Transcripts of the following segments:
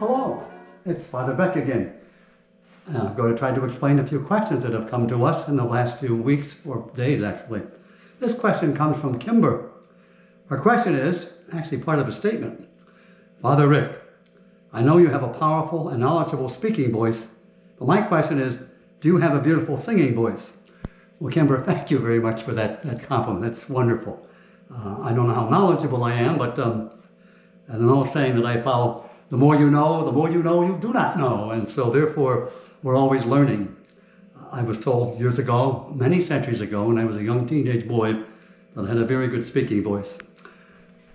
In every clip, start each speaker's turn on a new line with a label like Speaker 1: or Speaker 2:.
Speaker 1: Hello, it's Father Beck again. I'm going to try to explain a few questions that have come to us in the last few weeks, or days actually. This question comes from Kimber. Her question is actually part of a statement. Father Rick, I know you have a powerful and knowledgeable speaking voice, but my question is, do you have a beautiful singing voice? Well, Kimber, thank you very much for that compliment. That's wonderful. I don't know how knowledgeable I am, but an old saying that I follow, the more you know you do not know. And so therefore, we're always learning. I was told years ago, many centuries ago, when I was a young teenage boy, that I had a very good speaking voice.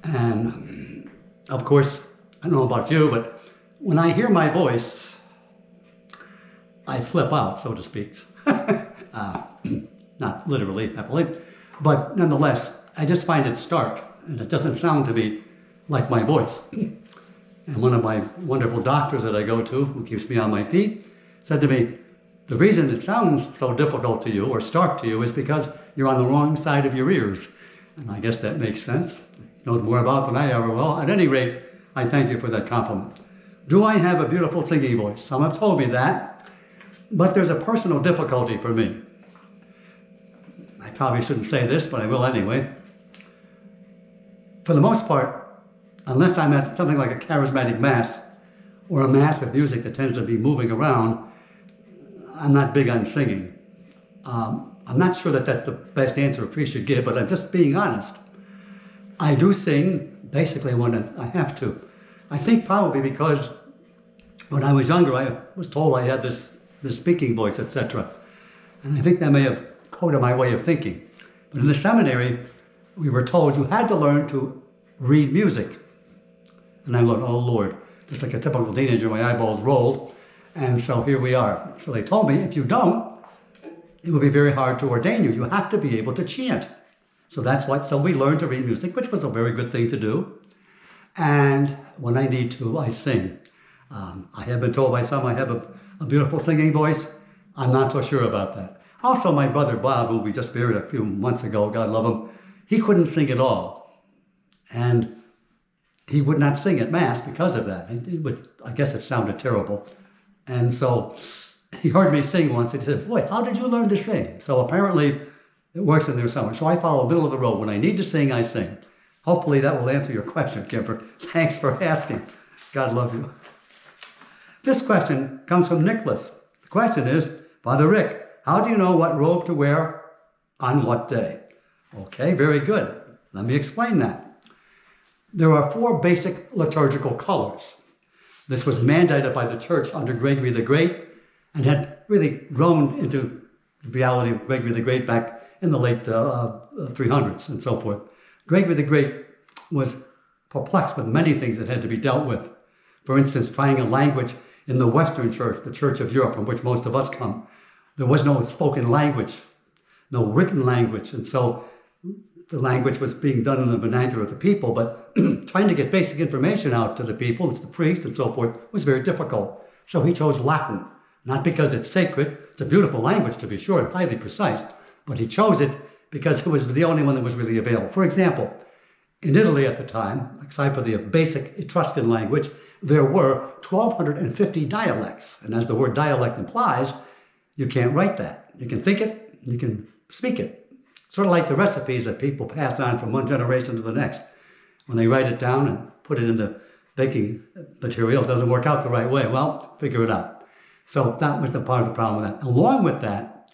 Speaker 1: And of course, I don't know about you, but when I hear my voice, I flip out, so to speak. Not literally, happily, but nonetheless, I just find it stark, and it doesn't sound to me like my voice. And one of my wonderful doctors that I go to, who keeps me on my feet, said to me, the reason it sounds so difficult to you, or stark to you, is because you're on the wrong side of your ears. And I guess that makes sense. He knows more about it than I ever will. At any rate, I thank you for that compliment. Do I have a beautiful singing voice? Some have told me that, but there's a personal difficulty for me. I probably shouldn't say this, but I will anyway. For the most part, unless I'm at something like a charismatic mass, or a mass with music that tends to be moving around, I'm not big on singing. I'm not sure that that's the best answer a priest should give, but I'm just being honest. I do sing basically when I have to. I think probably because when I was younger, I was told I had this speaking voice, etc. And I think that may have coded my way of thinking. But in the seminary, we were told you had to learn to read music. And I looked, oh Lord, just like a typical teenager, my eyeballs rolled. And so here we are. So they told me, if you don't, it will be very hard to ordain you. You have to be able to chant. So we learned to read music, which was a very good thing to do. And when I need to, I sing. I have been told by some I have a beautiful singing voice. I'm not so sure about that. Also, my brother Bob, who we just buried a few months ago, God love him, he couldn't sing at all. And he would not sing at Mass because of that. I guess it sounded terrible. And so he heard me sing once and he said, boy, how did you learn to sing? So apparently it works in there somewhere. So I follow middle of the road. When I need to sing, I sing. Hopefully that will answer your question, Kimber. Thanks for asking. God love you. This question comes from Nicholas. The question is, Father Rick, how do you know what robe to wear on what day? Okay, very good. Let me explain that. There are 4 basic liturgical colors. This was mandated by the church under Gregory the Great and had really grown into the reality of Gregory the Great back in the late 300s and so forth. Gregory the Great was perplexed with many things that had to be dealt with. For instance, trying a language in the Western Church, the Church of Europe, from which most of us come. There was no spoken language, no written language, and so the language was being done in the vernacular of the people, but trying to get basic information out to the people, it's the priest and so forth, was very difficult. So he chose Latin, not because it's sacred, it's a beautiful language to be sure, and highly precise, but he chose it because it was the only one that was really available. For example, in Italy at the time, aside from the basic Etruscan language, there were 1,250 dialects, and as the word dialect implies, you can't write that. You can think it, you can speak it. Sort of like the recipes that people pass on from one generation to the next. When they write it down and put it in the baking material, it doesn't work out the right way. Well, figure it out. So that was the part of the problem with that. Along with that,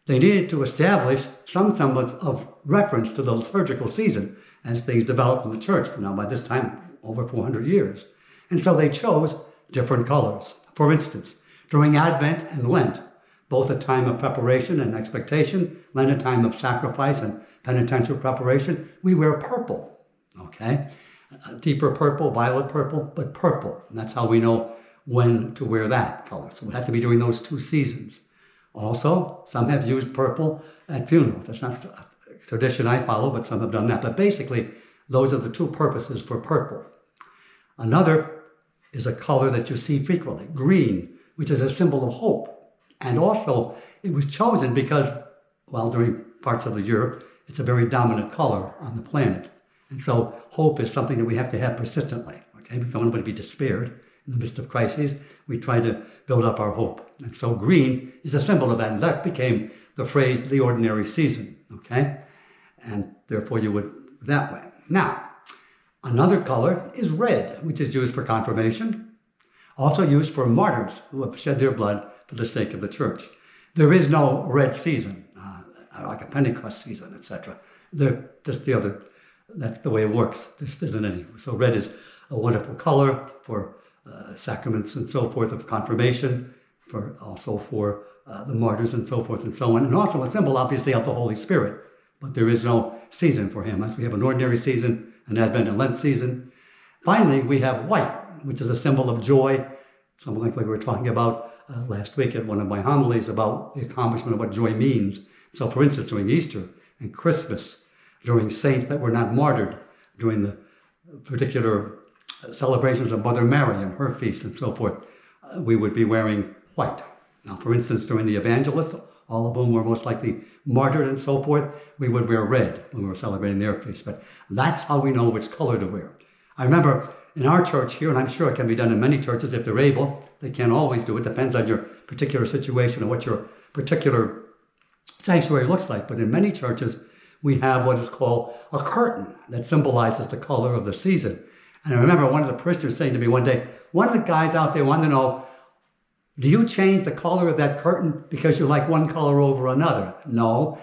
Speaker 1: they needed to establish some semblance of reference to the liturgical season as things developed in the church. Now, by this time, over 400 years. And so they chose different colors. For instance, during Advent and Lent, both a time of preparation and expectation, Lent a time of sacrifice and penitential preparation, we wear purple, okay? Deeper purple, violet purple, but purple. And that's how we know when to wear that color. So we have to be during those 2 seasons. Also, some have used purple at funerals. That's not a tradition I follow, but some have done that. But basically, those are the 2 purposes for purple. Another is a color that you see frequently, green, which is a symbol of hope. And also, it was chosen because, well, during parts of the year, it's a very dominant color on the planet. And so hope is something that we have to have persistently, okay? We don't want to be despaired. in the midst of crises, we try to build up our hope. And so green is a symbol of that. And that became the phrase, the ordinary season, okay? And therefore you would that way. Now, another color is red, which is used for confirmation, also used for martyrs who have shed their blood for the sake of the church. There is no red season, like a Pentecost season, etc. Just the other, that's the way it works. This isn't any. So red is a wonderful color for sacraments and so forth of confirmation, also for the martyrs and so forth and so on, and also a symbol, obviously, of the Holy Spirit. But there is no season for him, as we have an ordinary season, an Advent and Lent season. Finally, we have white, which is a symbol of joy, something like we were talking about last week at one of my homilies about the accomplishment of what joy means. So, for instance, during Easter and Christmas, during saints that were not martyred, during the particular celebrations of Mother Mary and her feast and so forth, we would be wearing white. Now, for instance, during the evangelists, all of whom were most likely martyred and so forth, we would wear red when we were celebrating their feast. But that's how we know which color to wear. I remember in our church here, and I'm sure it can be done in many churches if they're able, they can't always do it, depends on your particular situation and what your particular sanctuary looks like. But in many churches, we have what is called a curtain that symbolizes the color of the season. And I remember one of the parishioners saying to me one day, one of the guys out there wanted to know, do you change the color of that curtain because you like one color over another? No,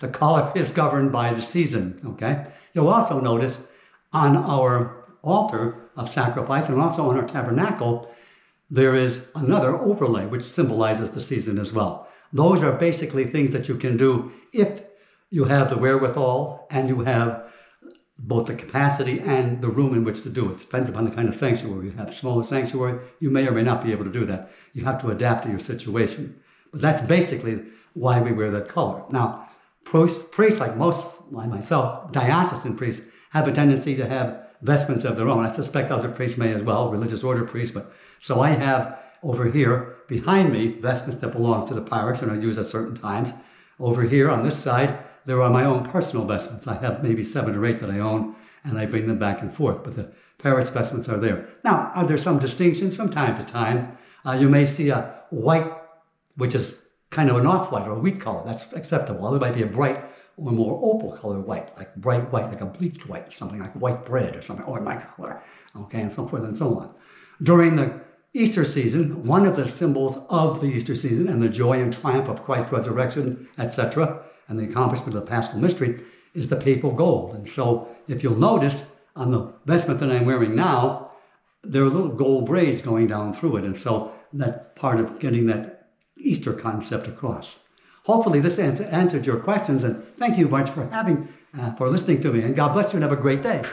Speaker 1: the color is governed by the season, okay? You'll also notice on our altar of sacrifice and also on our tabernacle, there is another overlay which symbolizes the season as well. Those are basically things that you can do if you have the wherewithal and you have both the capacity and the room in which to do it. Depends upon the kind of sanctuary you have. A smaller sanctuary, you may or may not be able to do that. You have to adapt to your situation. But that's basically why we wear that color. Now, priests like myself, diocesan priests, have a tendency to have vestments of their own. I suspect other priests may as well, religious order priests. But so I have over here behind me vestments that belong to the parish and are used at certain times. Over here on this side, there are my own personal vestments. I have maybe 7 or 8 that I own, and I bring them back and forth. But the parish vestments are there. Now, are there some distinctions from time to time? You may see a white, which is kind of an off-white or a wheat color. That's acceptable. There might be a bright or more opal color white, like bright white, like a bleached white, something like white bread or something, or my color, okay, and so forth and so on. During the Easter season, one of the symbols of the Easter season and the joy and triumph of Christ's resurrection, etc., and the accomplishment of the Paschal mystery is the papal gold. And so if you'll notice on the vestment that I'm wearing now, there are little gold braids going down through it. And so that's part of getting that Easter concept across. Hopefully this answered your questions, and thank you much for listening to me, and God bless you and have a great day.